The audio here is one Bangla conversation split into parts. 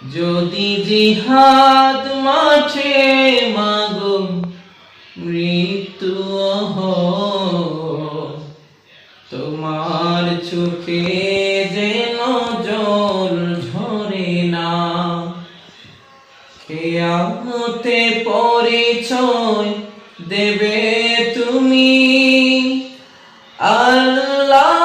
যদি জিহাদ মাঠে মাগো মৃত্যু হয়, তোমার চোখে যেন জল ঝরে না। কিয়ামতে পরিচয় দেবে তুমি, আল্লাহ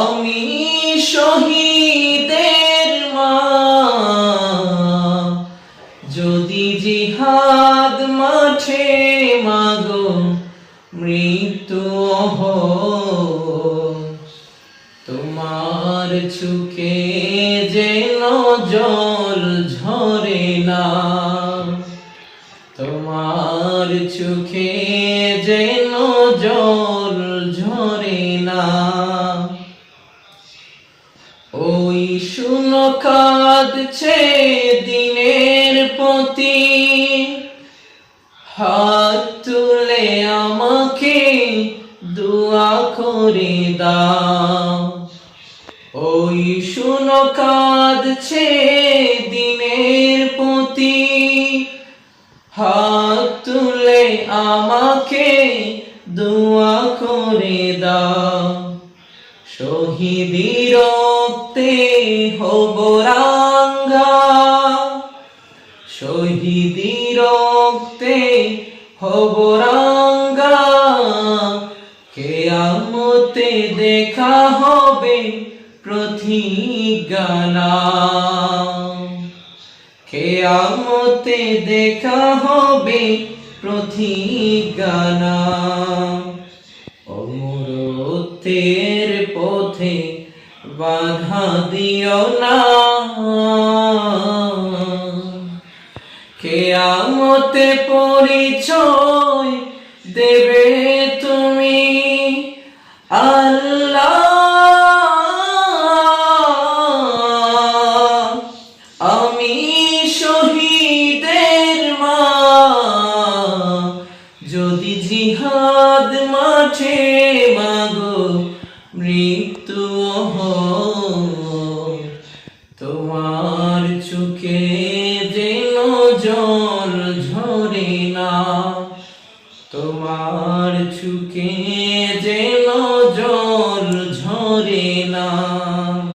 আমি শহীদের মা। যদি জিহাদ মাঠে মাগো মৃত্যু হয়, তোমার চোখে যেন জল ঝরে না। তোমার চোখে যেন জল ঝরে না। ওই শুনো কাঁদছে দিনের প্রতি, হাত তুলে আমাকে দোয়া করে দাও। ওই শুনো কাঁদছে দিনের প্রতি, হাত তুলে আমাকে দোয়া করে দাও। শহীদি রক্তে হব রাঙ্গা, শহীদি রক্তে হব রাঙ্গা। কিয়ামতে দেখা হবে প্রতিজ্ঞা নাও, কিয়ামতে দেখা হবে প্রতিজ্ঞা নাও। অমরত্বের পথে বাধা দিও না, কিয়ামতে পরিচয় দেবে তুমি, আল্লাহ আমি শহীদের মা। যদি জিহাদ মাঠে মাগো মৃত্যু হয়, তোমার চোখে যেন জল ঝরে না। তোমার চোখে